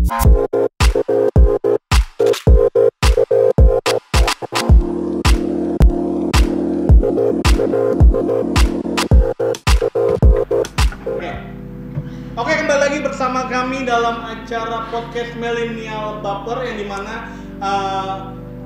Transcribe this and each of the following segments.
Oke, kembali lagi bersama kami dalam acara podcast Millennial Baper, yang dimana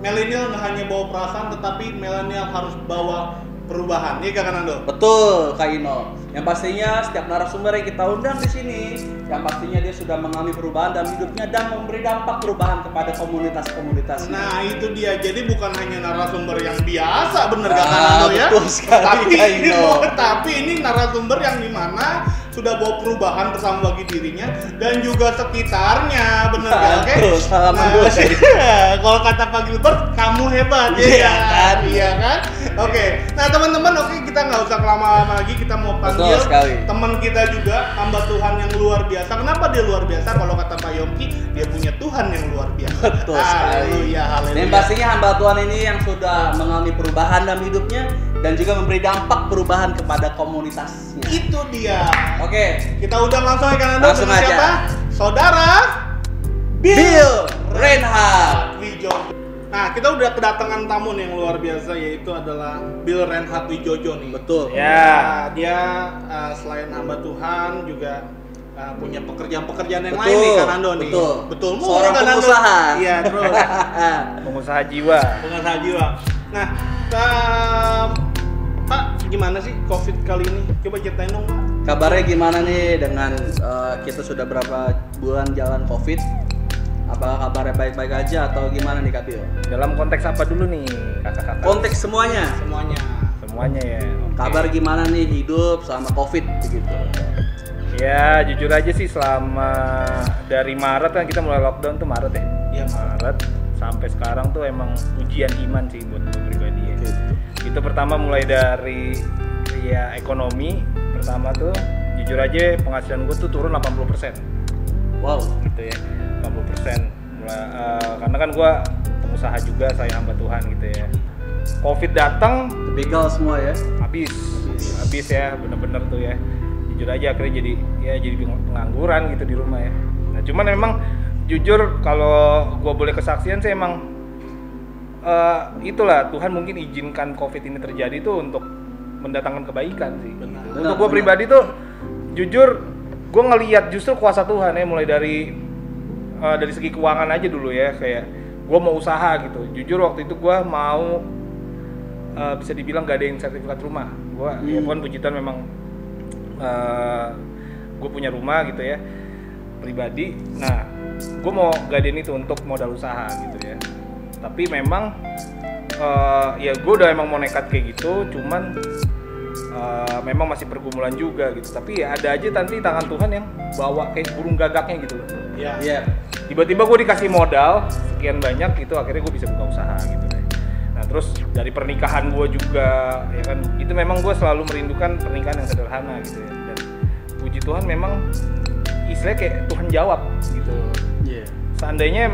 milenial nggak hanya bawa perasaan, tetapi milenial harus bawa perubahan. Iya Kak Nando? Betul, Kak Ino. Yang pastinya setiap narasumber yang kita undang di sini, yang pastinya dia sudah mengalami perubahan dalam hidupnya dan memberi dampak perubahan kepada komunitas-komunitasnya. Nah, itu dia. Jadi bukan hanya narasumber yang biasa, bener Kak Nando ya? Betul sekali, Kak Ino. Tapi ini narasumber yang dimana sudah bawa perubahan bersama bagi dirinya dan juga sekitarnya, bener gak? Oke? Kalau kata Pak Gilbert, kamu hebat, ya kan? Iya kan? Oke. Nah teman-teman, kita nggak usah lama-lama lagi, kita mau panggil teman kita juga, hamba Tuhan yang luar biasa. Kenapa dia luar biasa? Kalau kata Pak Yongki, dia punya Tuhan yang luar biasa. Betul sekali. Dan pastinya hamba Tuhan ini yang sudah mengalami perubahan dalam hidupnya dan juga memberi dampak perubahan kepada komunitasnya. Itu dia. Oke, kita undang langsung kan Anda. Langsung aja. Siapa? Saudara Bill Reinhardt Wijojo. Nah, kita udah kedatangan tamu yang luar biasa, yaitu adalah Bill Reinhardt Wijojo nih. Betul. Ya, nah, dia selain hamba Tuhan juga punya pekerjaan-pekerjaan yang lain nih Kak Nando nih. Betul. Seorang pengusaha. Iya, terus. Pengusaha jiwa. Nah, Pak, gimana sih COVID kali ini? Coba ceritain dong, Pak. Kabarnya gimana nih dengan kita sudah berapa bulan jalan COVID? Apa kabarnya baik-baik aja atau gimana nih Kak Bio? Dalam konteks apa dulu nih kakak-kakak? Konteks semuanya ya. Okay. Kabar gimana nih hidup selama COVID begitu? Ya jujur aja sih, selama dari Maret kan kita mulai lockdown tuh Maret ya. Iya, Maret sampai sekarang tuh emang ujian iman sih buat gue pribadi ya. Itu pertama mulai dari ya ekonomi. Pertama tuh jujur aja penghasilan gue tuh turun 80%. Wow, gitu ya. 80%. Karena kan gue pengusaha juga, saya hamba Tuhan gitu ya. Covid datang, begal semua ya. Habis ya, bener-bener tuh ya. Jujur aja akhirnya jadi pengangguran gitu di rumah ya. Nah, cuman memang jujur kalau gue boleh kesaksian sih emang itulah Tuhan mungkin izinkan Covid ini terjadi tuh untuk mendatangkan kebaikan sih. Benar. Untuk gue pribadi tuh jujur gue ngelihat justru kuasa Tuhan ya, mulai dari segi keuangan aja dulu ya, kayak gue mau usaha gitu. Jujur waktu itu gue mau bisa dibilang gadain sertifikat rumah. Ya Tuhan puji Tuhan memang gue punya rumah gitu ya pribadi. Nah gue mau gadain itu untuk modal usaha gitu ya. Tapi memang ya gue udah emang mau nekat kayak gitu, cuman memang masih pergumulan juga gitu. Tapi ya ada aja nanti tangan Tuhan yang bawa kayak burung gagaknya gitu loh. Iya. Tiba-tiba gue dikasih modal sekian banyak gitu, akhirnya gue bisa buka usaha gitu deh. Nah terus dari pernikahan gue juga ya kan, itu memang gue selalu merindukan pernikahan yang sederhana gitu ya. Dan puji Tuhan memang istilahnya kayak Tuhan jawab gitu. Iya. Seandainya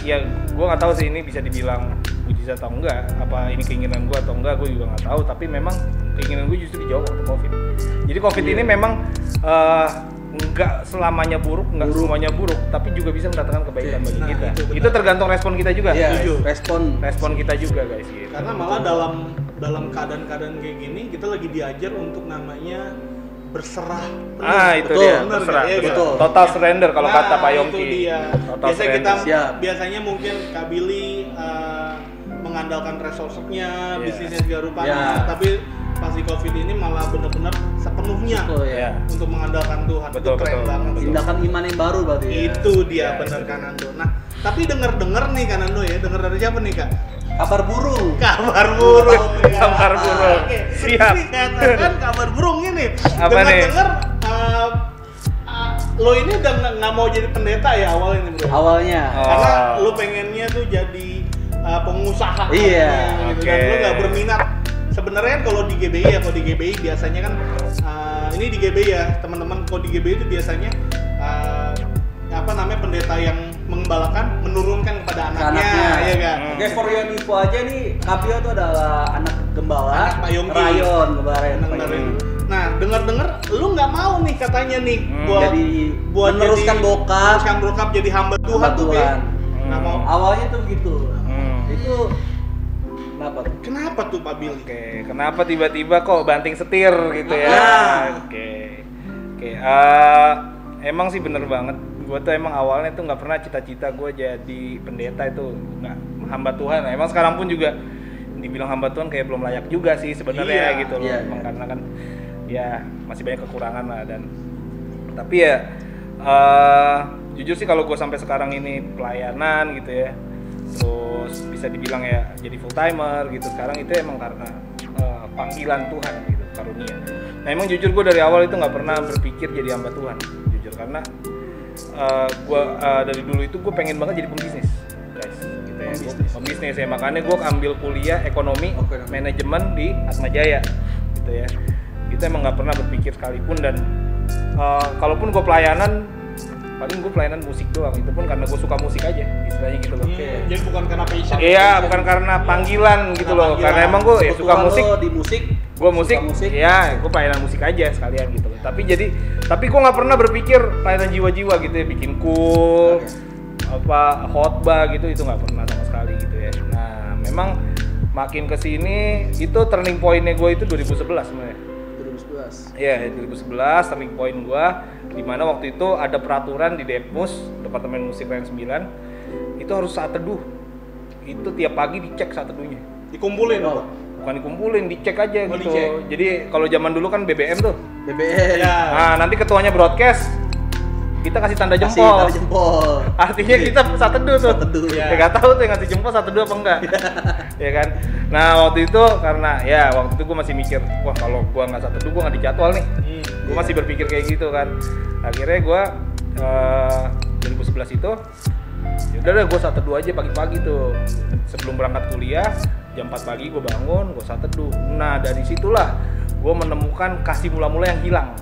ya gue nggak tahu sih ini bisa dibilang mujizat atau enggak, apa ini keinginan gue atau enggak, gue juga nggak tahu. Tapi memang keinginan gue justru dijawab waktu COVID. Jadi COVID ini memang nggak selamanya buruk, nggak semuanya buruk, tapi juga bisa mendatangkan kebaikan bagi kita. Itu tergantung respon kita juga. Respon kita juga guys. Gitu. Karena malah dalam keadaan-keadaan kayak gini kita lagi diajar untuk namanya berserah. Itu dia, berserah. Betul. Total surrender kalau kata Pak Yongki. Biasanya mungkin Kak Billy mengandalkan resource-nya, bisnisnya segala rupanya, tapi pas di COVID ini malah benar-benar sepenuhnya untuk mengandalkan Tuhan. Itu keren banget. Tindakan iman yang baru berarti. Itu dia benar Kak Nando. Nah, tapi dengar ya Kak Nando ya, dengar dari siapa nih Kak? Kabar burung. Kabar burung. Siap. Ini katakan kabar burung ini. Apa nih? Dengar lo ini udah nggak mau jadi pendeta ya awalnya nih bro? Awalnya. Karena lo pengennya tuh jadi pengusaha. Iya. Gitu. Dan lo nggak berminat. Sebenarnya kalau di GBI biasanya kan ini di GBI ya teman-teman. Kalau di GBI itu biasanya pendeta yang mengembalakan menurunkan kepada anaknya, ya kan? Oke, for your info aja nih, Kapio itu adalah anak gembala, anak Pak Yongki. Rayon, Benar. Nah, dengar-dengar lu nggak mau nih katanya nih buat meneruskan bokap jadi hamba Tuhan tuh kayak nggak mau. Awalnya tuh gitu. Itu Kenapa tuh Pak Billy? Oke, kenapa tiba-tiba kok banting setir gitu ya? Oke. Emang sih bener banget. Gue tuh emang awalnya tuh nggak pernah cita-cita gue jadi pendeta itu, nggak hamba Tuhan. Emang sekarang pun juga dibilang hamba Tuhan kayak belum layak juga sih sebenarnya gitu loh. Emang karena kan ya masih banyak kekurangan lah tapi ya jujur sih kalau gue sampai sekarang ini pelayanan gitu ya, terus bisa dibilang ya jadi full timer gitu sekarang, itu emang karena panggilan Tuhan gitu, karunia. Nah emang jujur gue dari awal itu nggak pernah berpikir jadi hamba Tuhan jujur, karena gue dari dulu itu gue pengen banget jadi pembisnis guys gitu ya, pembisnis ya, makanya gue ambil kuliah ekonomi manajemen di Atmajaya gitu ya. Itu emang nggak pernah berpikir sekalipun, dan kalaupun gue pelayanan paling gue pelayanan musik doang, itu pun karena gue suka musik aja istilahnya gitu loh. Jadi bukan karena passion. Iya, bukan karena panggilan gitu loh. Karena emang gue ya suka musik. Di musik. Gue musik. Ya, gue pelayanan musik aja sekalian gitu loh. Tapi gue nggak pernah berpikir pelayanan jiwa-jiwa gitu ya, bikin cool, apa khotbah gitu, itu nggak pernah sama sekali gitu ya. Nah, memang makin kesini itu turning point-nya gue itu 2011 sebenarnya. 2011. Iya, 2011 turning point gue, di mana waktu itu ada peraturan di Depmus, Departemen Musik Layan 9, itu harus saat teduh. Itu tiap pagi dicek saat teduhnya. Dikumpulin apa? Bukan dikumpulin, dicek aja gitu. Dicek. Jadi kalau zaman dulu kan BBM tuh. BBM. Ya. Nah, nanti ketuanya broadcast, kita kasih tanda jempol. Artinya kita saat teduh tuh. Ya nggak tahu tuh yang ngasih jempol saat teduh apa enggak. Ya kan. Nah waktu itu karena ya waktu itu gue masih mikir, wah kalau gue nggak saat teduh gue nggak dijadwal nih. Gue masih berpikir kayak gitu kan. Akhirnya gue 2011 itu, yaudah deh gue saat teduh aja pagi-pagi tuh. Sebelum berangkat kuliah jam 4 pagi gue bangun, gue saat teduh. Nah dari situlah gue menemukan kasih mula-mula yang hilang.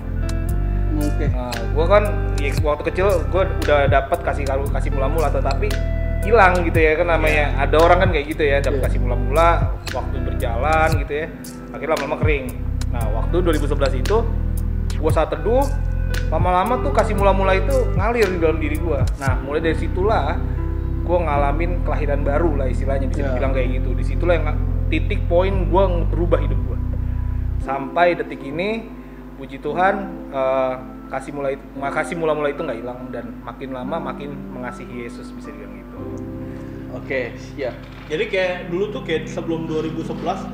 Nah, gue kan ya, waktu kecil gue udah dapat kasih mula-mula, tetapi hilang gitu ya kan namanya. Ada orang kan kayak gitu ya, dapat kasih mula-mula, waktu berjalan gitu ya, akhirnya lama-lama kering. Nah waktu 2011 itu gue saat teduh, lama-lama tuh kasih mula-mula itu ngalir di dalam diri gue. Nah mulai dari situlah gue ngalamin kelahiran baru lah istilahnya, bisa dibilang kayak gitu. Disitulah yang titik poin gue berubah hidup gue sampai detik ini. Puji Tuhan, kasih mula-mula itu nggak hilang, dan makin lama makin mengasihi Yesus, bisa dibilang gitu. Oke, siap. Jadi kayak dulu tuh kayak sebelum 2011,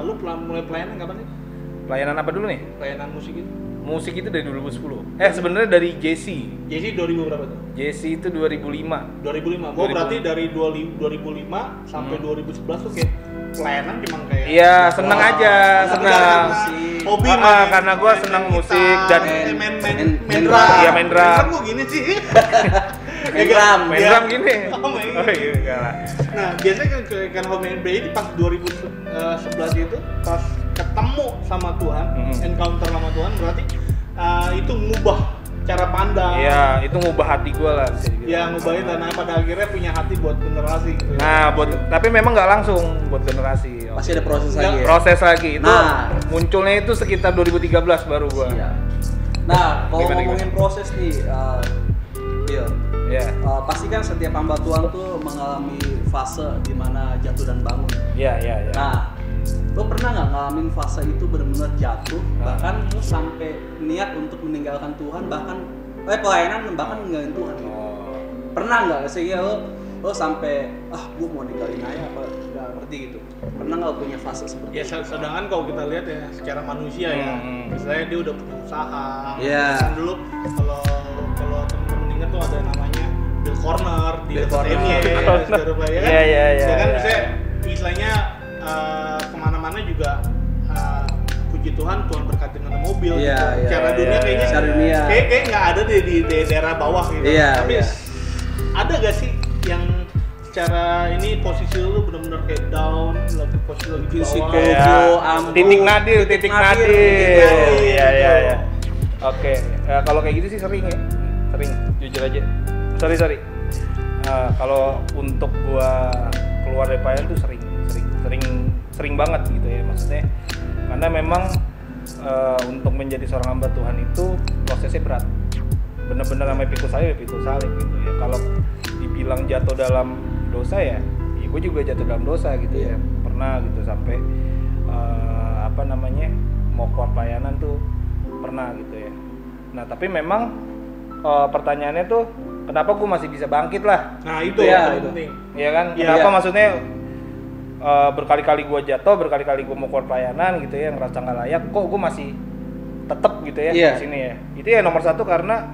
lu mulai pelayanan kapan sih? Pelayanan apa dulu nih? Pelayanan musik itu? Musik itu dari 2010. Sebenarnya dari JC 2000 berapa tuh? JC itu 2005. 2005. Oh, berarti dari 2005 sampai 2011 tuh kayak pelayanan cuma kayak iya, seneng aja, seneng. Hobi karena gue seneng musik dan main drum. Iya, main drum. Kok gini sih? main drum gini. Oh iya. Nah, biasanya kan Home Brady pas 2011 itu pas ketemu sama Tuhan, encounter sama Tuhan, berarti itu ngubah cara pandang. Iya, itu ngubah hati gue lah. Ya, ngubahin, dan pada akhirnya punya hati buat generasi gitu. Nah, tapi memang nggak langsung buat generasi. Masih ada proses lagi. Proses lagi. Itu munculnya itu sekitar 2013 baru gue. Nah, kalau ngomongin proses nih, Bill. Pasti kan setiap hamba Tuhan tuh mengalami fase di mana jatuh dan bangun. Iya. Nah, lo pernah nggak ngalamin fase itu benar-benar jatuh, bahkan lo sampai niat untuk meninggalkan Tuhan, bahkan pelayanan bahkan ninggalin Tuhan gitu. Pernah nggak sih ya lo sampai gue mau ninggalin aja apa nggak ngerti gitu? Pernah nggak punya fase seperti itu? Ya sedangkan kalau kita lihat ya secara manusia ya, misalnya dia udah punya usaha. Kan dulu kalau temen-temen ingat tuh ada namanya The Corner di dekat Surabaya kan. Ya kan misalnya istilahnya kemana-mana juga puji Tuhan berkatin ada mobil gitu. Secara dunia kayaknya kayak nggak ada deh di daerah bawah gitu. Tapi ada gak sih yang secara ini posisi lu benar-benar kayak down, posisi lagi di bawah? Titik nadir. Iya. Oke, kalau kayak gitu sih sering jujur aja. Sorry. Kalau untuk gua keluar dari pelayanan tuh sering banget gitu ya, maksudnya karena memang untuk menjadi seorang hamba Tuhan itu prosesnya berat. Bener-bener sampai pikul salib gitu ya. Kalau dibilang jatuh dalam dosa ya gue juga jatuh dalam dosa gitu ya. Pernah gitu sampai mau keluar pelayanan tuh pernah gitu ya. Nah tapi memang pertanyaannya tuh kenapa gue masih bisa bangkit lah? Nah itu ya penting. Iya kan? Kenapa maksudnya berkali-kali gue jatuh, berkali-kali gue mau keluar pelayanan gitu ya, ngerasa nggak layak, kok gue masih tetap gitu ya di sini ya. Itu ya nomor satu karena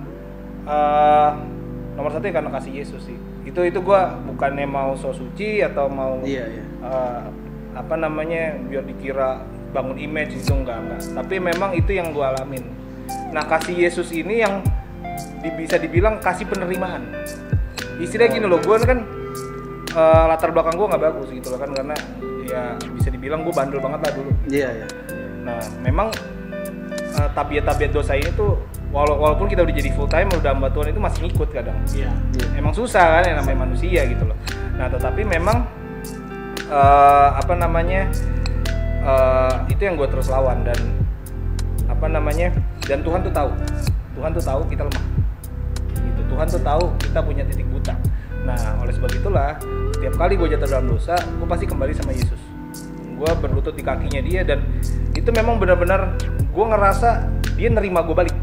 karena kasih Yesus sih. Itu gue bukannya mau so suci atau mau biar dikira bangun image itu enggak. Tapi memang itu yang gue alamin. Nah kasih Yesus ini yang bisa dibilang kasih penerimaan. Istilahnya gini loh, gue kan latar belakang gue nggak bagus gitu loh kan, karena ya bisa dibilang gue bandel banget lah dulu. Nah memang tabiat dosa ini tuh walaupun kita udah jadi full time udah hamba Tuhan itu masih ngikut kadang. Emang susah kan yang namanya manusia gitu loh. Nah tetapi memang itu yang gue terus lawan dan dan Tuhan tuh tahu kita lemah gitu. Tuhan tuh tahu kita punya titik buta. Nah oleh sebab itulah setiap kali gue jatuh dalam dosa gue pasti kembali sama Yesus. Gue berlutut di kakinya dia dan itu memang benar-benar gue ngerasa dia nerima gue balik.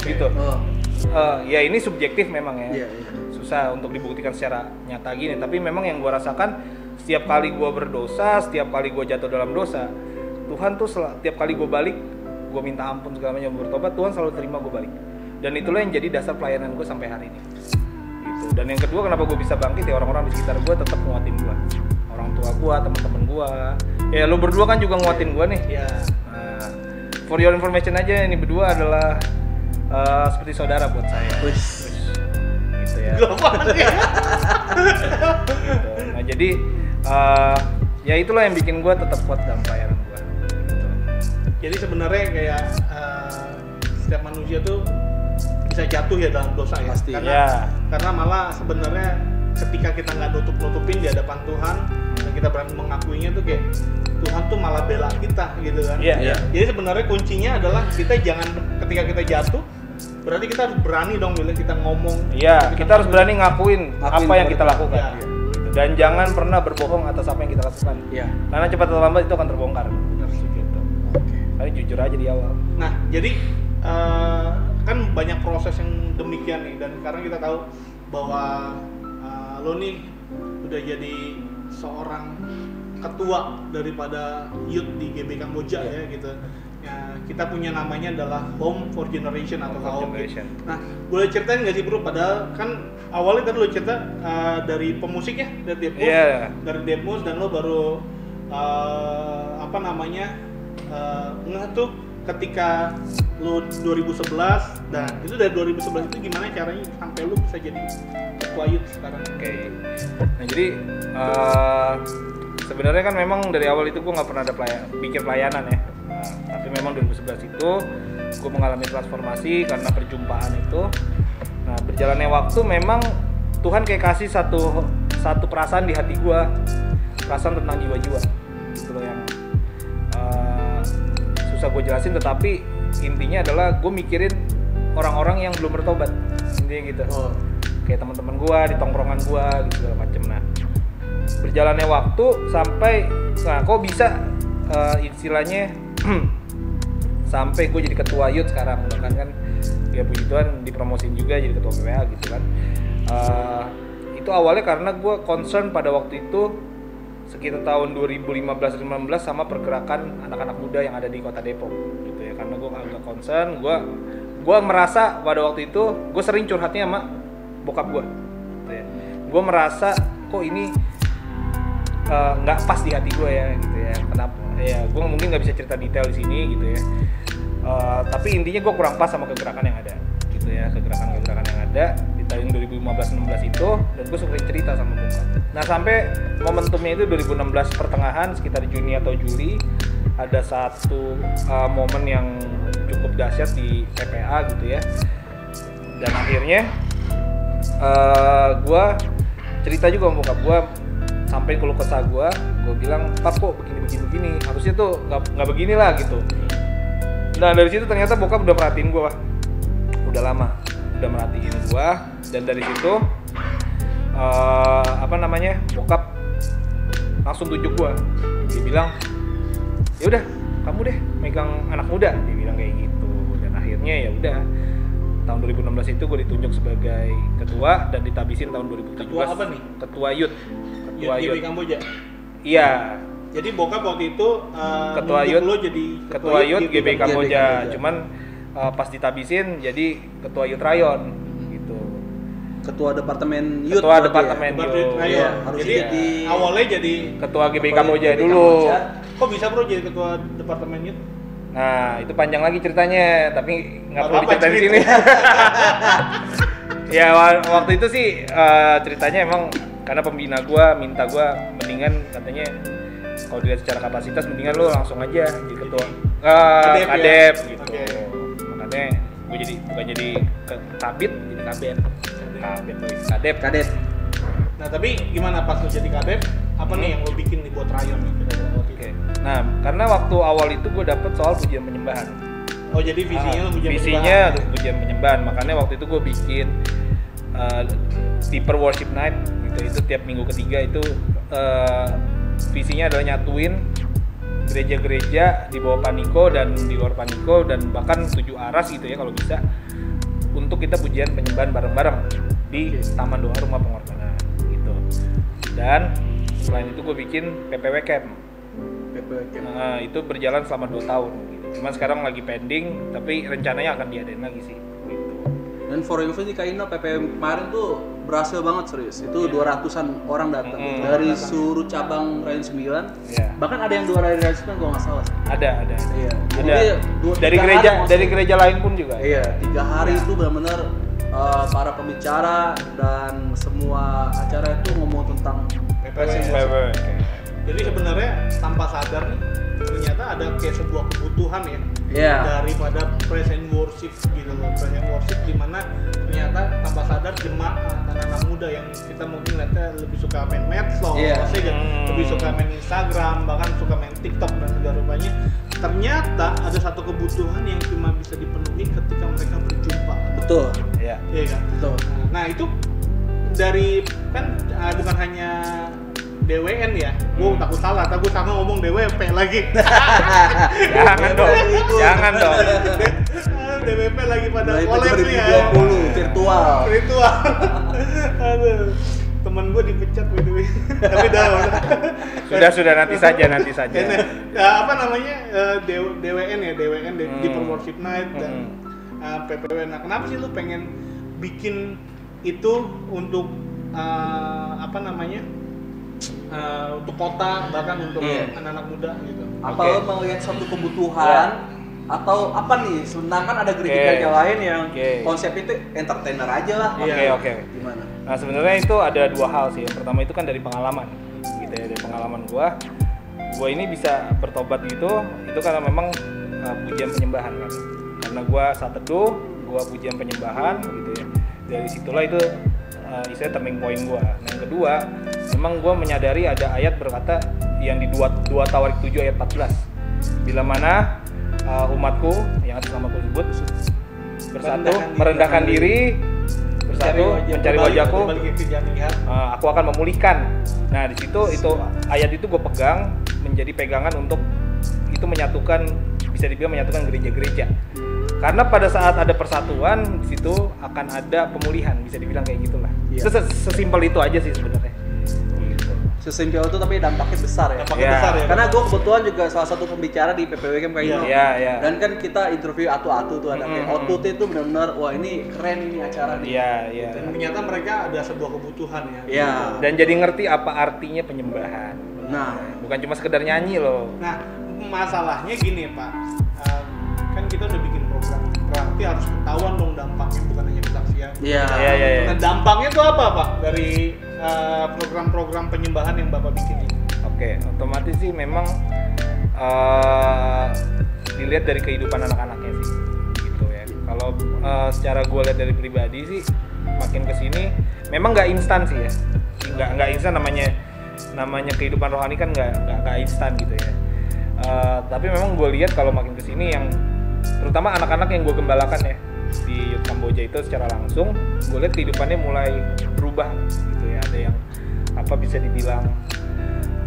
Gitu. Ya ini subjektif memang ya. Susah untuk dibuktikan secara nyata gini, tapi memang yang gue rasakan setiap kali gue berdosa, setiap kali gue jatuh dalam dosa, Tuhan tuh setiap kali gue balik, gue minta ampun segala macam bertobat, Tuhan selalu terima gue balik. Dan itulah yang jadi dasar pelayanan gue sampai hari ini. Gitu. Dan yang kedua kenapa gue bisa bangkit ya orang-orang di sekitar gue tetap nguatin gue, orang tua gue, teman-teman gue. Ya lo berdua kan juga nguatin gue nih. Nah, for your information aja, ini berdua adalah seperti saudara buat saya. Gitu ya. Nah jadi ya itulah yang bikin gue tetap kuat dalam pelayanan gue. Gitu. Jadi sebenarnya kayak setiap manusia tuh bisa jatuh ya dalam dosa ya. Pasti. Karena malah sebenarnya ketika kita nggak nutup-nutupin di hadapan Tuhan dan kita berani mengakuinya tuh kayak Tuhan tuh malah bela kita gitu kan. Jadi sebenarnya kuncinya adalah kita jangan ketika kita jatuh berarti kita harus berani dong bila kita ngomong. Kita harus berani ngakuin apa yang kita lakukan. Dan jangan pernah berbohong atas apa yang kita lakukan. Karena cepat atau lambat itu akan terbongkar. Benar gitu. Kali jujur aja di awal. Nah, jadi kan banyak proses yang demikian nih dan sekarang kita tahu bahwa lo nih udah jadi seorang ketua daripada youth di GB Kamboja ya gitu. Ya, kita punya namanya adalah Home for Generation atau HOG. Nah, boleh ceritain nggak sih bro? Padahal kan awalnya tadi lo cerita dari pemusik ya, dari Deadmus, dari Deadmus dan lo baru ngeh tuh ketika lo 2011. Dan itu dari 2011 itu gimana caranya sampai lo bisa jadi ketua youth sekarang? Nah jadi sebenarnya kan memang dari awal itu gue nggak pernah ada pikir pelayanan ya. Tapi memang 2011 itu gue mengalami transformasi karena perjumpaan itu. Nah berjalannya waktu memang Tuhan kayak kasih satu perasaan di hati gue, perasaan tentang jiwa-jiwa gitu loh yang susah gue jelasin, tetapi intinya adalah gue mikirin orang-orang yang belum bertobat intinya gitu. Kayak teman-teman gue di tongkrongan gue gitu segala macem. Nah berjalannya waktu sampai kok bisa istilahnya sampai gue jadi ketua youth sekarang, bahkan kan ya puji Tuhan dipromosin juga jadi ketua PPA gitu kan. Itu awalnya karena gue concern pada waktu itu sekitar tahun 2015-2016 sama pergerakan anak-anak muda yang ada di kota Depok gitu ya, karena gue agak concern. Gue merasa pada waktu itu gue sering curhatnya sama bokap gue gitu ya. Gue merasa kok ini nggak pas di hati gue ya gitu ya. Kenapa ya, gue mungkin nggak bisa cerita detail di sini gitu ya, tapi intinya gue kurang pas sama kegerakan yang ada gitu ya, kegerakan yang ada di tahun 2015-16 itu, dan gue sering cerita sama bokap. Nah sampai momentumnya itu 2016 pertengahan sekitar Juni atau Juli ada satu momen yang cukup dahsyat di PPA gitu ya, dan akhirnya gue cerita juga sama bokap gue, sampai keluh kesah gue bilang, "Pap kok begini, harusnya tuh nggak begini lah gitu." Nah dari situ ternyata bokap udah perhatiin gue, udah lama, udah merhatiin gue, dan dari situ bokap langsung tunjuk gue. Dia bilang, ya udah kamu deh megang anak muda, dia bilang kayak gitu. Dan akhirnya ya udah tahun 2016 itu gue ditunjuk sebagai ketua dan ditabisin tahun 2017. Ketua apa nih? Ketua Youth. Ketua Youth Kamboja. Iya. Jadi bokap waktu itu ketua Youth lo jadi ketua Youth GBI Kamboja. Cuman pas ditabisin jadi ketua Youth Rayon gitu. Ketua departemen Youth. Ketua departemen Youth Rayon. Jadi awalnya jadi ketua GBI Kamboja dulu. Kok bisa bro jadi ketua departemen Youth? Nah, itu panjang lagi ceritanya, tapi nggak perlu diceritain di sini. Ya, waktu itu sih ceritanya emang karena pembina gua minta gua mendingan katanya kalau dilihat secara kapasitas mendingan lu langsung aja jadi ketua kadep ya? Gitu. Okay. Makanya gua jadi bukan jadi kabit, jadi kadep. Nah, tapi gimana pas lu jadi kadep? Apa nih yang lo bikin nih buat Rayon nih kira-kira waktu itu? Nah, karena waktu awal itu gue dapet soal pujian penyembahan. Oh, jadi visinya lo visinya pujian penyembahan. Makanya waktu itu gue bikin Deeper Worship Night gitu. Itu tiap minggu ketiga itu visinya adalah nyatuin gereja-gereja di bawah Paniko dan di luar Paniko dan bahkan 7 aras gitu ya kalau bisa untuk kita pujian penyembahan bareng-bareng di Taman Doa Rumah Pengorbanan gitu. Dan selain itu gue bikin PPW Camp. Nah, itu berjalan selama 2 tahun gitu. Cuman sekarang lagi pending, tapi rencananya akan diadain lagi sih gitu. Dan for info nih Kak Ino, PPW kemarin tuh berhasil banget serius. Itu 200-an orang datang dari seluruh cabang Rayon 9. Bahkan ada yang 2 dari Rayon 9 kalau nggak salah. Ada. Iya. Ada dari gereja lain pun juga. Iya, 3 hari itu benar-benar para pembicara dan semua acara itu ngomong tentang PPW. Jadi sebenarnya tanpa sadar nih ternyata ada kayak sebuah kebutuhan ya daripada praise and worship gitu loh. Praise and worship di mana ternyata tanpa sadar jemaat anak-anak muda yang kita mungkin lihatnya lebih suka main medsos, lebih suka main Instagram, bahkan suka main TikTok dan segala rupanya. Ternyata ada satu kebutuhan yang cuma bisa dipenuhi ketika mereka berjumpa. Betul. Iya kan? Betul. Nah, itu dari kan bukan hanya DWN ya, gue takut salah, gue sama ngomong DWP lagi. Jangan dong. DWP lagi pada kolek nih ya. 2020 virtual. Aduh, temen gue dipecat gitu. Tapi sudah nanti saja. Apa namanya DWN ya, Deeper Worship Night dan PPW. Nah, kenapa sih lu pengen bikin itu untuk untuk kota bahkan untuk anak-anak muda gitu? Apa lo melihat suatu kebutuhan atau apa nih? Sebenarnya kan ada gereja-gereja lain yang konsep itu entertainer aja lah. Oke. Gimana? Nah, sebenarnya itu ada 2 hal sih. Yang pertama itu kan dari pengalaman gitu ya, dari pengalaman gua ini bisa bertobat gitu itu karena memang pujian penyembahan kan. Karena gua saat teduh, gua pujian penyembahan gitu ya. Dari situlah itu istilahnya turning point gua. Nah, yang kedua, memang gua menyadari ada ayat berkata yang di 2 Tawarik 7 ayat 14. Bila mana umatku yang atas namaku disebut bersatu merendahkan diri, bersatu mencari wajahku, aku akan memulihkan. Nah, di situ itu ayat itu gua pegang menjadi pegangan untuk itu menyatukan, bisa dibilang menyatukan gereja-gereja. Karena pada saat ada persatuan di situ akan ada pemulihan, bisa dibilang kayak gitulah. Itu sesimpel itu aja sih sebenarnya. Gitu. Sesimpel itu tapi dampaknya besar ya. Besar ya. Karena gue kebetulan juga salah satu pembicara di PPW Camp kayak gitu. Iya. Dan kan kita interview Atu-Atu tuh ada kayak Output itu benar-benar wah ini keren ini acara nih. Iya. Dan ternyata mereka ada sebuah kebutuhan ya. Iya. Dan jadi ngerti apa artinya penyembahan. Nah, bukan cuma sekedar nyanyi loh. Nah, masalahnya gini Pak. Kan kita udah bikin program, berarti harus ketahuan dong dampaknya, bukan hanya kesaksian. Iya. Nah, dampaknya itu apa Pak dari program-program penyembahan yang Bapak bikin ini? Oke, otomatis sih memang dilihat dari kehidupan anak-anaknya sih, gitu ya. Kalau secara gue lihat dari pribadi sih, makin kesini memang nggak instan sih ya, nggak instan namanya kehidupan rohani kan nggak instan gitu ya. Tapi memang gue lihat kalau makin kesini yang terutama anak-anak yang gue gembalakan ya di Youth Kamboja itu secara langsung, gue lihat kehidupannya mulai berubah gitu ya. Ada yang apa bisa dibilang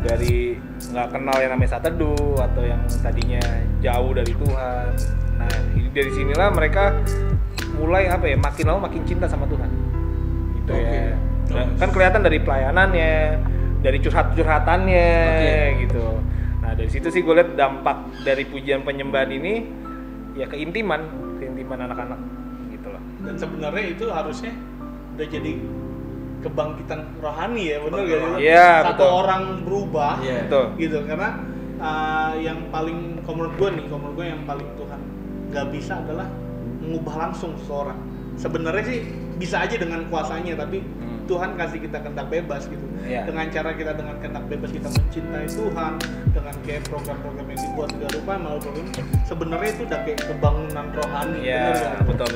dari nggak kenal yang namanya saat teduh atau yang tadinya jauh dari Tuhan. Nah dari sinilah mereka mulai apa ya, makin lama makin cinta sama Tuhan gitu ya. Nah, kan kelihatan dari pelayanannya, dari curhatannya gitu. Nah dari situ sih gue lihat dampak dari pujian penyembahan ini ya keintiman anak-anak gitu loh. Dan sebenarnya itu harusnya udah jadi kebangkitan rohani ya, benar gak sih? Iya, satu betul. Orang berubah gitu, karena yang paling menurut gue yang paling Tuhan nggak bisa adalah mengubah langsung seseorang. Sebenarnya sih bisa aja dengan kuasanya, tapi Tuhan kasih kita kehendak bebas gitu. Dengan cara kita dengan kehendak bebas kita mencintai Tuhan, dengan kayak program-program yang dibuat segala rupa melalui program, sebenarnya itu udah kayak kebangunan rohani. Iya, betul.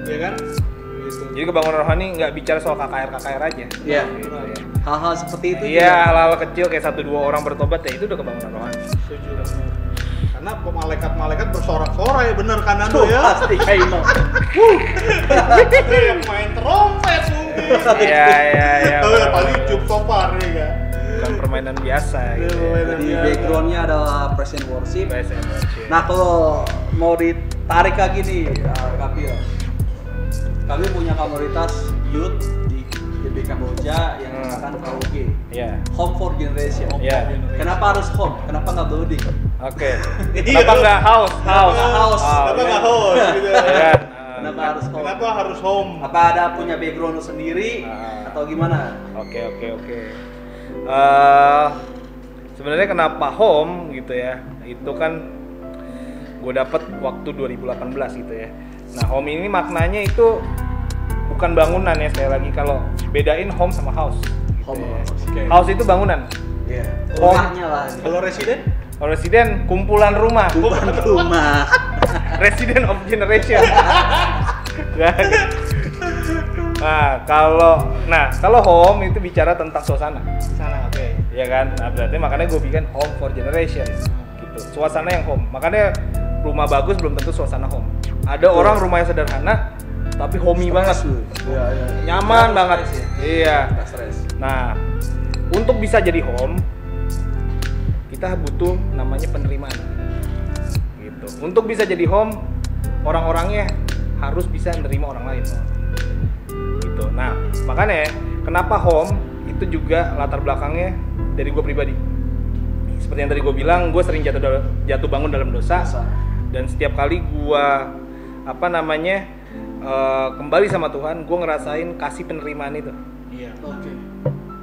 Iya kan? Gitu. Jadi kebangunan rohani nggak bicara soal KKR aja. Iya. Gitu, ya. Hal-hal seperti itu. Iya, hal-hal kecil kayak 1-2 orang bertobat ya itu udah kebangunan rohani. Setuju. Karena malaikat-malaikat bersorak-sorai bener kan Ando ya? Pasti kayak yang main trompet mungkin. Iya. Paling cup sopar ya kan? Bukan permainan biasa gitu. Jadi backgroundnya adalah praise and worship. Nah kalau mau ditarik lagi nih Kapil, kami punya komunitas youth di GBK Kamboja yang akan KUG. Home for Generation. Kenapa harus home? Kenapa nggak building? Oke. Kenapa nggak house? Kenapa nggak house? Gitu. Kenapa harus home? Kenapa harus home? Apa ada punya background sendiri atau gimana? Oke. Sebenarnya kenapa home gitu ya? Itu kan gue dapet waktu 2018 gitu ya. Nah home ini maknanya itu bukan bangunan ya, sekali lagi kalau bedain home sama house. Gitu ya. House itu bangunan. Iya. Home-nya lah. Kalau resident? Kalau resident kumpulan rumah. Resident of generation. Nah kalau home itu bicara tentang suasana. Oke. Ya kan? Nah, berarti makanya gue bikin home for generation gitu. Suasana yang home. Makanya rumah bagus belum tentu suasana home. Ada orang rumahnya sederhana tapi homey banget. Nyaman banget. Iya. Nah, untuk bisa jadi home kita butuh namanya penerimaan. Gitu. Untuk bisa jadi home, orang-orangnya harus bisa menerima orang lain. Gitu. Nah, makanya kenapa home itu juga latar belakangnya dari gue pribadi. Seperti yang tadi gue bilang, gue sering jatuh bangun dalam dosa. Dan setiap kali gue kembali sama Tuhan, gue ngerasain kasih penerimaan itu.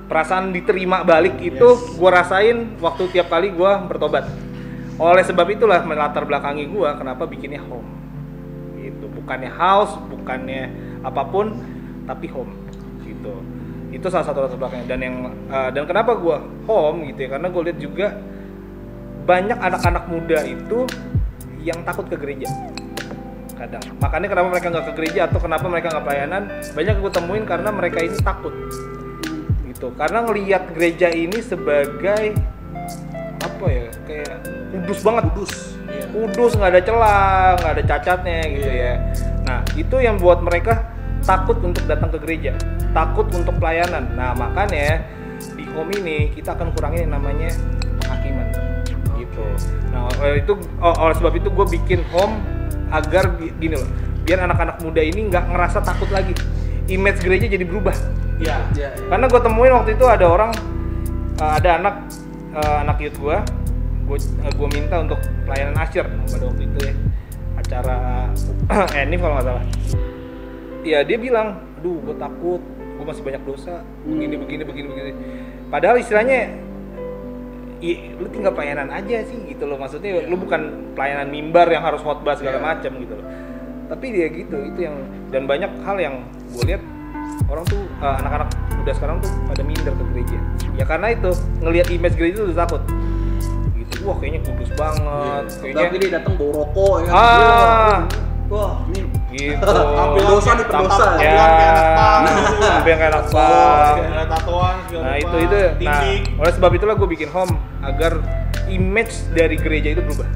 Perasaan diterima balik itu gue rasain waktu tiap kali gue bertobat. Oleh sebab itulah melatar belakangi gue kenapa bikinnya home. Gitu. Bukannya house, bukannya apapun, tapi home. Gitu. Itu salah satu latar belakangnya. Dan kenapa gue home gitu ya? Karena gue lihat juga banyak anak-anak muda itu yang takut ke gereja. Kadang. Makanya kenapa mereka nggak ke gereja atau kenapa mereka nggak pelayanan, banyak gue temuin karena mereka ini takut. Gitu. Karena ngelihat gereja ini sebagai apa ya, kayak kudus banget, kudus nggak ada celah, nggak ada cacatnya gitu ya. Nah itu yang buat mereka takut untuk datang ke gereja, takut untuk pelayanan. Nah makanya di home ini kita akan kurangin yang namanya penghakiman gitu. Nah oleh sebab itu gue bikin home agar gini loh, biar anak-anak muda ini nggak ngerasa takut lagi, image gereja jadi berubah. Karena gue temuin waktu itu ada orang, ada anak youth gue minta untuk pelayanan asyir pada waktu itu ya, acara Enif kalau nggak salah. Ya dia bilang, aduh gue takut, gue masih banyak dosa, begini. Padahal istilahnya, lu tinggal pelayanan aja sih gitu loh, maksudnya lu bukan pelayanan mimbar yang harus khotbah segala macam gitu loh. Tapi dia gitu, itu yang, dan banyak hal yang gue lihat orang tuh anak-anak muda sekarang tuh pada minder ke gereja. Ya karena itu ngelihat image gereja itu udah takut. Gitu. Wah kayaknya kudus banget. Kayaknya tapi dia datang bawa rokok ya. Wah, ini gitu. Ambil dosa nih pendosa. Ya. Sampai yang kayak anak tatoan segala. Nah, itu. Nah, oleh sebab itulah gue bikin home agar image dari gereja itu berubah.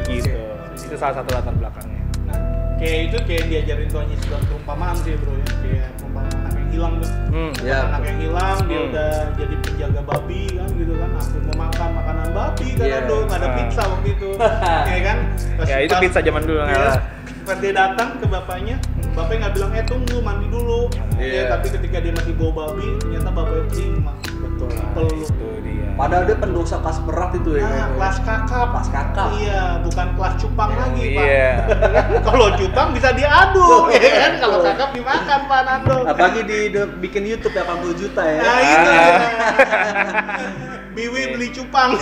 Gitu. Itu salah satu latar belakangnya. Nah, kayak yang diajarin Tuhan Yesus dalam perumpamaan sih bro ya, kayak perumpamaan anak yang hilang tuh. Anak yang hilang dia udah jadi penjaga babi kan gitu kan, aku mau makan makanan babi kan, aduh nggak ada pizza waktu itu, ya kan? Ya itu pizza zaman dulu nggak ada. Pas dia datang ke bapaknya nggak bilang tunggu mandi dulu, tapi ketika dia masih bawa babi ternyata bapaknya terima. Betul. Peluk. Padahal dia pendosa kelas berat itu ya. Kelas kakap. Iya, bukan kelas cupang lagi, Pak. Iya. Kalau cupang bisa diadu, ya kan? Kalau kakap dimakan, Pak Nando. Apalagi bikin YouTube 80 juta ya. Nah, itu. Biwi beli cupang.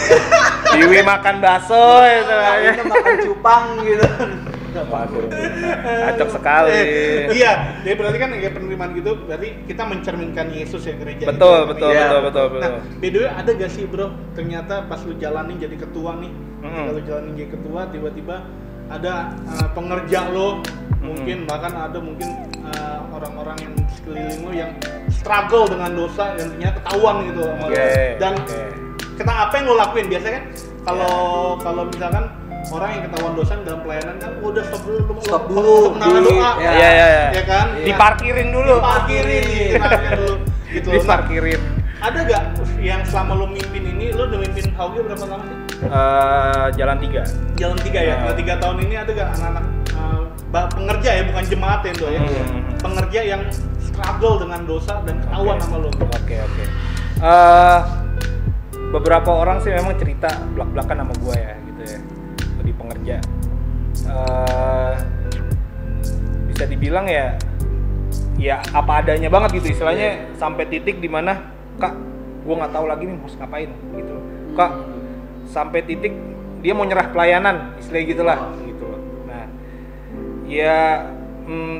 Biwi makan bakso itu. Kita makan cupang gitu. Waduh, kacau sekali. Iya, jadi berarti kan kayak penerimaan gitu, berarti kita mencerminkan Yesus ya gereja. Betul. Nah, by the way, ada gak sih bro, ternyata pas lu jalanin jadi ketua nih, kalau jalanin jadi ketua, tiba-tiba ada pengerja lo, mungkin bahkan ada orang-orang yang sekeliling lo yang struggle dengan dosa dan ternyata ketahuan gitu. Dan apa yang lo lakuin biasanya kan? Kalau misalkan orang yang ketahuan dosa dalam pelayanan kan udah stop dulu doa ya kan, diparkirin dulu gitu. Diparkirin. Ada gak yang selama lo mimpin ini, lo udah mimpin Hauge berapa lama sih? Jalan 3 ya. Nah, 3 tahun ini ada gak anak-anak pengerja ya, bukan jemaat ya itu ya, pengerja yang struggle dengan dosa dan ketahuan sama lo? Oke. Beberapa orang sih memang cerita belak-belakan sama gua ya gitu ya, di pengerja. Bisa dibilang ya apa adanya banget gitu istilahnya, sampai titik dimana Kak, gue nggak tahu lagi nih harus ngapain gitu, Kak, sampai titik dia mau nyerah pelayanan istilahnya gitulah gitu. Nah, ya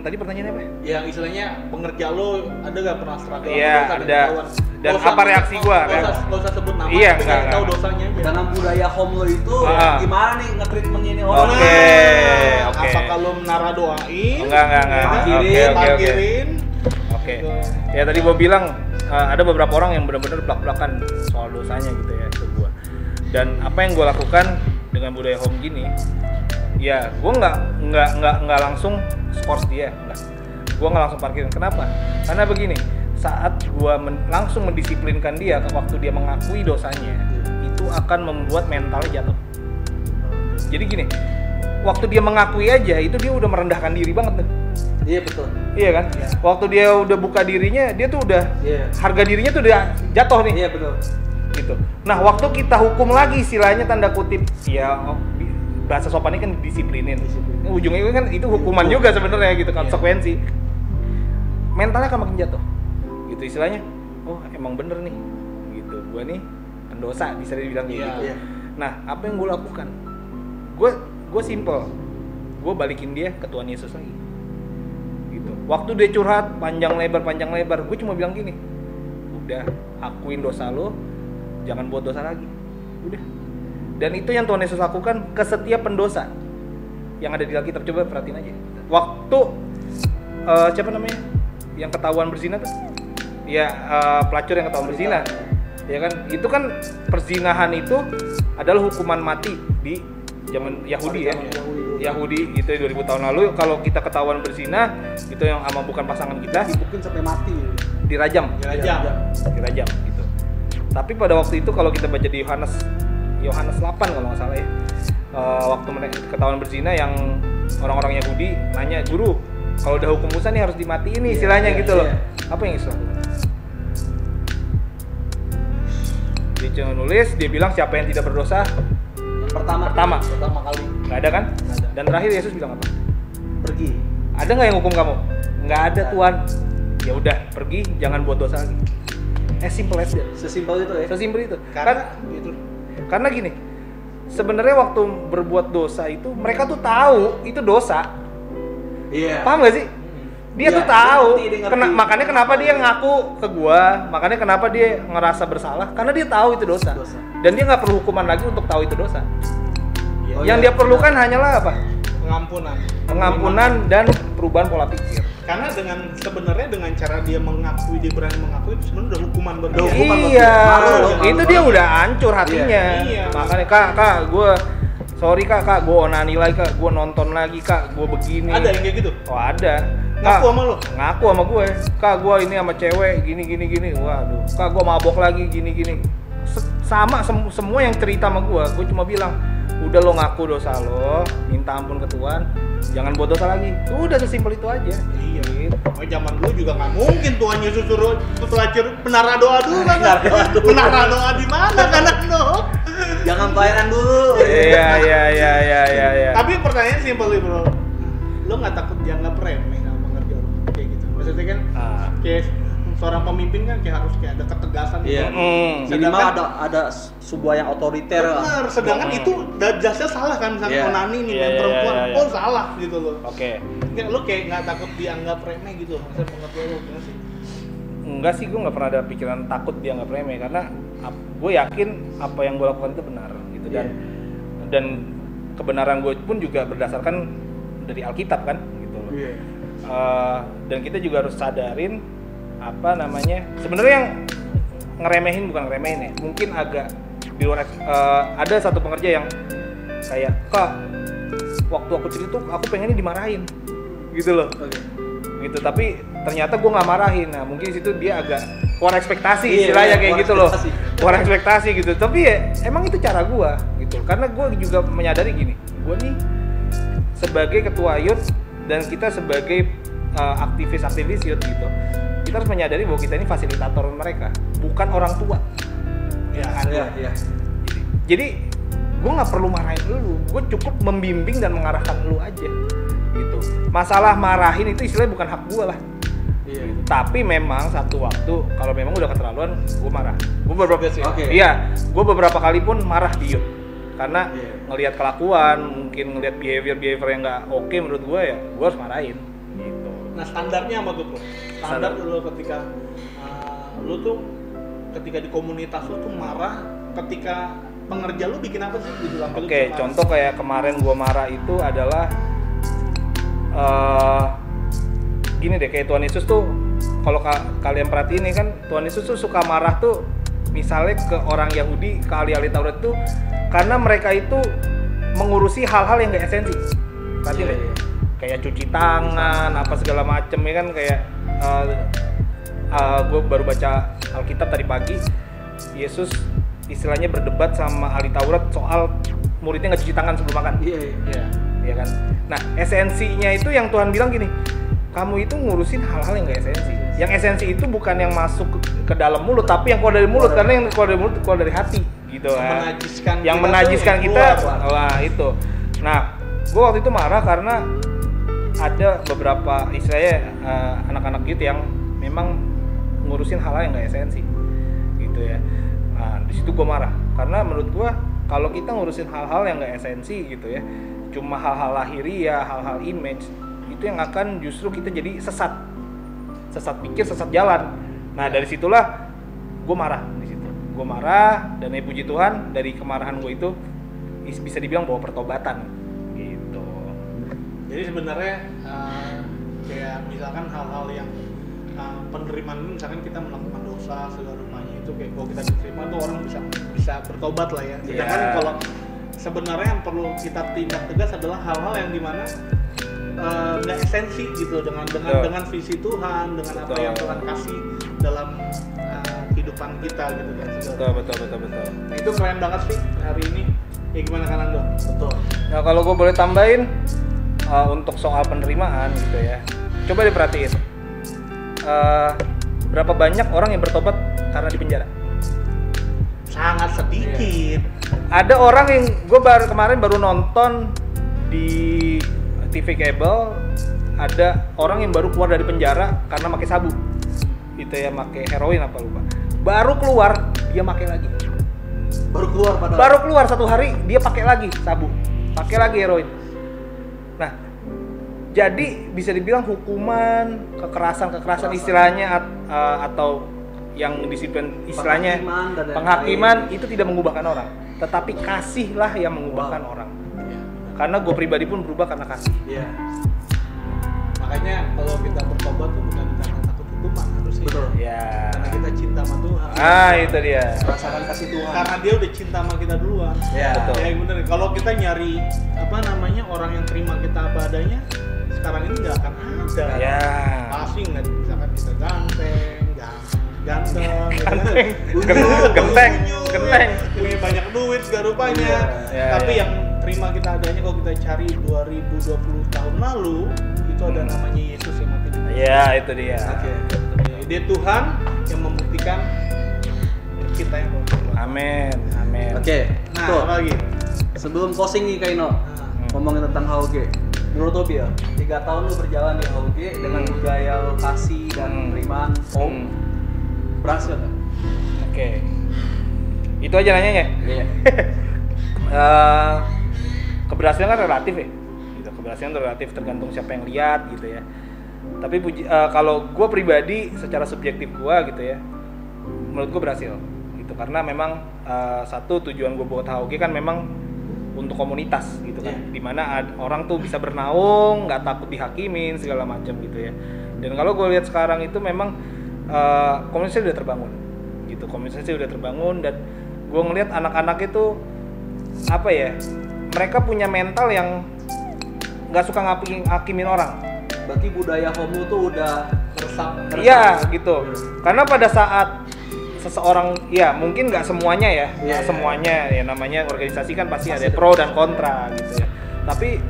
tadi pertanyaannya apa? Yang istilahnya pengerja lo ada gak pernah struggle? Iya ada. Dan apa reaksi gue? Gak usah sebut nama, iya, tapi gak tahu dosanya aja. Dalam budaya home lo itu gimana nih nge-treatmentnya ini orang? Oke. Apakah lo menara doain? Enggak. Parkirin. Oke. Ya tadi gue bilang ada beberapa orang yang benar-benar belak-belakan soal dosanya gitu ya ke gue. Dan apa yang gue lakukan dengan budaya home gini, ya gue nggak langsung skors dia, enggak. Gue nggak langsung parkirin. Kenapa? Karena begini, saat gue langsung mendisiplinkan dia waktu dia mengakui dosanya, itu akan membuat mentalnya jatuh. Jadi gini, waktu dia mengakui aja itu dia udah merendahkan diri banget tuh. Iya betul. Iya kan? Ya. Waktu dia udah buka dirinya, dia tuh udah harga dirinya tuh udah jatuh nih. Iya betul. Gitu. Nah, waktu kita hukum lagi istilahnya tanda kutip, ya bahasa sopannya kan disiplinin. Ujungnya kan itu hukuman juga sebenarnya gitu, konsekuensi. Mentalnya akan makin jatuh. Gitu istilahnya. Oh, emang bener nih. Gitu. Gua nih pendosa bisa dibilang gitu. Nah, apa yang gue lakukan? Gue simple. Gue balikin dia ke Tuhan Yesus lagi. Gitu. Waktu dia curhat panjang lebar, gue cuma bilang gini. Udah, akuin dosa lo, jangan buat dosa lagi. Udah. Dan itu yang Tuhan Yesus lakukan ke setiap pendosa yang ada di Alkitab. Coba perhatiin aja. Waktu siapa namanya? Yang ketahuan berzina tuh? Ya, pelacur yang ketahuan berzina. Ya kan? Itu kan perzinahan itu adalah hukuman mati di zaman Yahudi ya. Yahudi itu 2000 tahun lalu. Kalau kita ketahuan berzina, itu yang sama bukan pasangan kita, dibukin sampai mati. Dirajam gitu. Tapi pada waktu itu kalau kita baca di Yohanes 8 kalau nggak salah ya, waktu mereka ketahuan berzina, yang orang-orang Yahudi nanya, guru, kalau udah hukum Musa nih harus dimatiin nih istilahnya gitu loh. Apa yang Yesus lakukan? Dia cuma nulis, dia bilang siapa yang tidak berdosa pertama kali. Nggak ada kan? Nggak ada. Dan terakhir Yesus bilang apa? Pergi. Ada nggak yang hukum kamu? Nggak ada Tuhan. Ya udah, pergi, jangan buat dosa lagi. Simple as that. Sesimpel itu ya. Sesimpel itu. Karena gini, sebenarnya waktu berbuat dosa itu mereka tuh tahu itu dosa. Iya. Paham gak sih? Dia tuh tahu. Makanya kenapa dia ngaku ke gua, makanya kenapa dia ngerasa bersalah, karena dia tahu itu dosa. Dan dia nggak perlu hukuman lagi untuk tahu itu dosa. Yang dia perlukan hanyalah apa? Pengampunan dan perubahan pola pikir. Karena sebenarnya dengan cara dia mengakui, dia berani mengakui, itu sebenarnya udah hukuman buat dia. Iya. Itu dia udah hancur hatinya. Makanya kak, gue sorry kak, gue onani lagi kak, gue nonton lagi kak, gue begini. Ada yang kayak gitu? Oh ada. Ngaku sama lo? Ngaku sama gue, kak gue ini sama cewek gini. Waduh, kak gue mabok lagi gini. Sama semua yang cerita sama gue cuma bilang, udah lo ngaku dosa lo, minta ampun ke Tuhan, jangan buat dosa lagi. Udah sesimpel itu aja. Iya. Oh, zaman dulu juga nggak mungkin Tuhan Yesus suruh pelacur menara doa dulu kan? Menara doa di mana kan lo? Jangan pelayanan dulu. Iya. Tapi pertanyaan simpel nih bro, lo nggak takut dianggap remeh sama pengerja lo kayak gitu? Maksudnya kan kayak seorang pemimpin kan kayak harus kayak ada ketegasan gitu. Minimal ada sebuah yang otoriter. Benar, sedangkan itu jasnya salah kan, misalnya onani nih perempuan, oh salah gitu loh. Oke. Lo kayak nggak takut dianggap remeh gitu, maksudnya pengerja lo gimana sih? Enggak sih, gue nggak pernah ada pikiran takut dianggap remeh karena gue yakin apa yang gue lakukan itu benar gitu dan kebenaran gue pun juga berdasarkan dari Alkitab kan gitu loh. Dan kita juga harus sadarin apa namanya, sebenarnya yang ngeremehin bukan ngeremehin ya, mungkin agak di luar ada satu pengerja yang kayak, kak waktu aku cerita tuh aku pengennya dimarahin gitu loh. Gitu, tapi ternyata gue nggak marahin. Nah mungkin di situ dia agak keluar ekspektasi istilahnya kayak gitu loh, keluar ekspektasi gitu. Tapi ya emang itu cara gue gitu, karena gue juga menyadari gini, gue nih sebagai ketua youth dan kita sebagai aktivis youth gitu, kita harus menyadari bahwa kita ini fasilitator mereka, bukan orang tua. Iya. Jadi gue nggak perlu marahin lu, gue cukup membimbing dan mengarahkan lu aja gitu. Masalah marahin itu istilahnya bukan hak gue lah. Gitu. Tapi memang satu waktu kalau memang udah keterlaluan, gue marah. Gue beberapa kali pun marah di youth karena ngelihat kelakuan, mungkin ngelihat behavior yang nggak oke menurut gue, ya gue harus marahin gitu. Nah standarnya apa tuh bro? Standar lo ketika lo tuh ketika di komunitas lo tuh marah, ketika pengerja lo bikin apa sih gitu? Oke, contoh kayak kemarin gue marah itu adalah gini deh, kayak Tuhan Yesus tuh kalau kalian perhatiin nih kan, Tuhan Yesus tuh suka marah tuh misalnya ke orang Yahudi, ke ahli-ahli Taurat tuh karena mereka itu mengurusi hal-hal yang gak esensi. Perhatiin deh, kayak cuci tangan, apa segala macem ya kan, kayak gue baru baca Alkitab tadi pagi, Yesus istilahnya berdebat sama ahli Taurat soal muridnya nggak cuci tangan sebelum makan. Iya kan. Nah esensinya itu yang Tuhan bilang gini, kamu itu ngurusin hal-hal yang nggak esensi. Yang esensi itu bukan yang masuk ke dalam mulut, tapi yang keluar dari mulut, karena yang keluar dari mulut keluar dari hati, gitu kan. Yang menajiskan kita, wah itu. Nah, gue waktu itu marah karena ada beberapa istilahnya anak-anak gitu yang memang ngurusin hal-hal yang nggak esensi, gitu ya. Nah, di situ gue marah karena menurut gue kalau kita ngurusin hal-hal yang nggak esensi gitu ya, cuma hal-hal lahiriah, hal-hal image, itu yang akan justru kita jadi sesat pikir, sesat jalan. Nah dari situlah gue marah di situ. Gue marah dan puji Tuhan dari kemarahan gue itu bisa dibilang bawa pertobatan gitu. Jadi sebenarnya kayak misalkan hal-hal yang penerimaan, misalkan kita melakukan dosa segala rumahnya itu kayak kalau kita diterima tuh orang bisa bertobat lah ya. Sedangkan kalau sebenarnya yang perlu kita tindak tegas adalah hal-hal yang dimana nggak esensi gitu dengan visi Tuhan, dengan apa yang Tuhan kasih dalam kehidupan kita gitu kan. Betul. Nah itu keren banget sih hari ini. Ya gimana kan Ando? Betul. Nah kalau gue boleh tambahin untuk soal penerimaan gitu ya, coba diperhatiin berapa banyak orang yang bertobat karena di penjara? Sangat sedikit. Ada orang yang gue kemarin baru nonton di TV kabel, ada orang yang baru keluar dari penjara karena pakai sabu, itu ya, pakai heroin apa lupa. Baru keluar dia pakai lagi. Baru keluar 1 hari dia pakai lagi sabu, pakai lagi heroin. Nah, jadi bisa dibilang hukuman, kekerasan istilahnya atau yang disiplin istilahnya penghakiman itu tidak mengubahkan orang, tetapi kasihlah yang mengubahkan orang. Karena gue pribadi pun berubah karena kasih. Iya. Makanya kalau kita bertobat tuh bukan karena takut hukuman harusnya. Betul. Ya. Karena kita cinta sama Tuhan. Itu dia. Merasakan kasih Tuhan. Karena dia udah cinta sama kita duluan. Ya, betul. Ya bener. Kalau kita nyari orang yang terima kita apa adanya, sekarang ini nggak akan ada. Ya. Pasti nggak, misalkan kita ganteng, ganteng, genteng, punya banyak duit segala rupanya. Tapi yang terima kita adanya kalau kita cari 2020 tahun lalu itu ada namanya Yesus yang mati. Iya, itu dia. Oke. Dia Tuhan yang membuktikan kita yang berbuat. Amin. Oke. Nah, Tuh. apa lagi? Sebelum closing nih Kaino, ngomongin tentang HOG. Menurut lo ya, 3 tahun lu berjalan di HOG dengan budaya lo kasih dan penerimaan berhasil kan? Oke. Itu aja nanyanya? Iya. Keberhasilan kan relatif ya. Gitu. Keberhasilan relatif tergantung siapa yang lihat gitu ya. Tapi kalau gue pribadi secara subjektif gue gitu ya, menurut gue berhasil gitu karena memang satu tujuan gue buat HOG kan memang untuk komunitas gitu kan, dimana orang tuh bisa bernaung, nggak takut dihakimin segala macam gitu ya. Dan kalau gue lihat sekarang itu memang komunitasnya udah terbangun gitu, komunitasnya udah terbangun dan gue ngelihat anak-anak itu apa ya, mereka punya mental yang nggak suka ngakimin orang. Berarti budaya homo tuh udah meresap. Iya gitu. Karena pada saat seseorang, ya mungkin nggak semuanya ya, nggak semuanya ya, namanya organisasi kan pasti ada pro dan kontra gitu ya. Tapi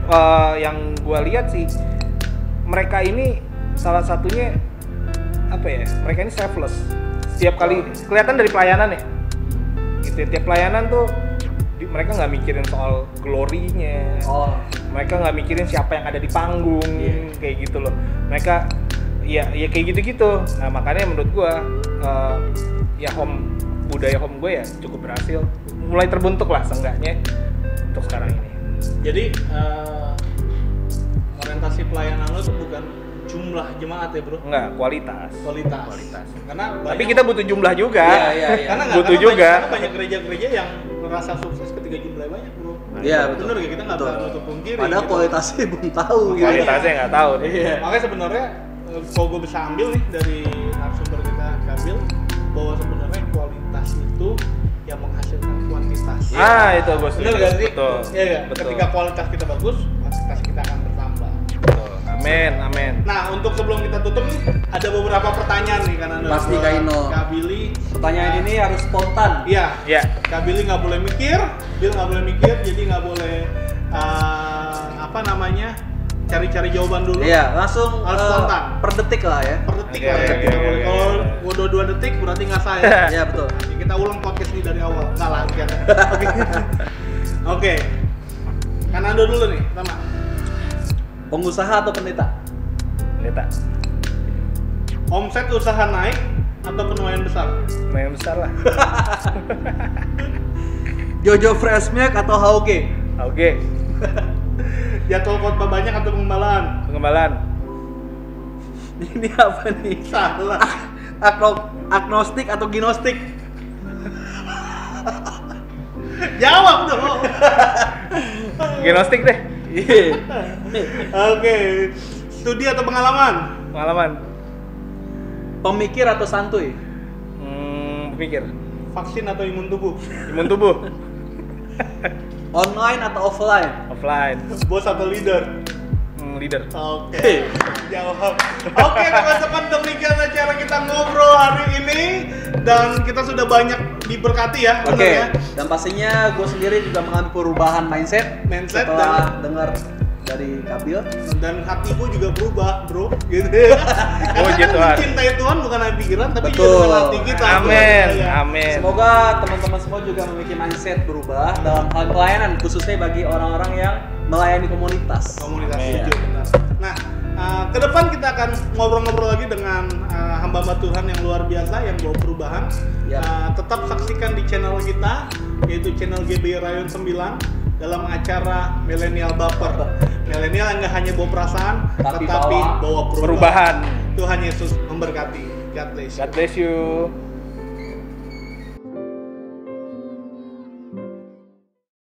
yang gue lihat sih mereka ini salah satunya apa ya? Mereka ini selfless. Setiap kali kelihatan dari pelayanan ya. Gitu. Tiap pelayanan tuh mereka nggak mikirin soal glory-nya. Mereka nggak mikirin siapa yang ada di panggung, kayak gitu loh. Mereka ya kayak gitu-gitu. Nah makanya menurut gue ya budaya home gue ya cukup berhasil, mulai terbentuk lah seenggaknya untuk sekarang ini. Jadi orientasi pelayanan lo tuh bukan jumlah jemaat ya bro? Enggak, kualitas. Karena tapi kita butuh jumlah juga. Iya. Karena banyak gereja-gereja yang merasa sukses ketika jumlahnya banyak bro. Iya betul. Bener ya, kita nggak bisa nutup pungkiri. Padahal gitu. Kualitasnya belum tahu. Kualitasnya nggak tahu. Iya. Makanya sebenarnya kalau gue bisa ambil nih dari narasumber kita Kabil, bahwa sebenarnya kualitas itu yang menghasilkan kuantitas. Itu gue setuju. Bener gak sih? Betul. Iya. Betul. Ketika kualitas kita bagus, kuantitas kita akan bertambah. Betul. Amin. Nah, untuk sebelum kita tutup nih, ada beberapa pertanyaan nih karena pasti Kaino. Kak Billy. Pertanyaan ini harus spontan. Iya. Kak Billy nggak boleh mikir, Bill nggak boleh mikir, jadi nggak boleh cari-cari jawaban dulu. Iya, langsung harus spontan. Per detik lah ya. Per detik lah ya. Kalau udah 2 detik berarti nggak sah ya. Iya betul. Ya, kita ulang podcast ini dari awal, nggak lah kan. Oke. Kanando dulu nih, pertama. Pengusaha atau pendeta? Pendeta. Omset usaha naik atau penuaian besar? Penuaian besar lah. Jojo Fresh Milk atau HOG? HOG. Jadwal khotbah banyak atau pengembalaan? Pengembalaan. Ini apa nih? Salah. Agnostik atau ginostik? Jawab dong. Gnostik deh. Oke. Studi atau pengalaman? Pengalaman. Pemikir atau santuy? Pemikir. Vaksin atau imun tubuh? Imun tubuh. Online atau offline? Offline. Bos atau leader? Leader. Oke. Jawab. Oke, teman-teman, demikian acara kita ngobrol hari ini dan kita sudah banyak diberkati ya. Oke. Dan pastinya gue sendiri juga mengalami perubahan mindset setelah dengar dari Kabil, dan hati gue juga berubah bro gitu. Puji Tuhan. Mencintai Tuhan bukan hanya pikiran tapi betul. juga dengan hati kita. Amin. Amin. Semoga teman-teman semua juga memiliki mindset berubah dalam hal pelayanan, khususnya bagi orang-orang yang melayani komunitas. Setuju, benar. Nah, ke depan kita akan ngobrol-ngobrol lagi dengan hamba-hamba Tuhan yang luar biasa yang bawa perubahan. Tetap saksikan di channel kita, yaitu channel GB Rayon 9 dalam acara Milenial Baper. Milenial yang nggak hanya bawa perasaan, tetapi bawa perubahan. Tuhan Yesus memberkati. God bless you. God bless you.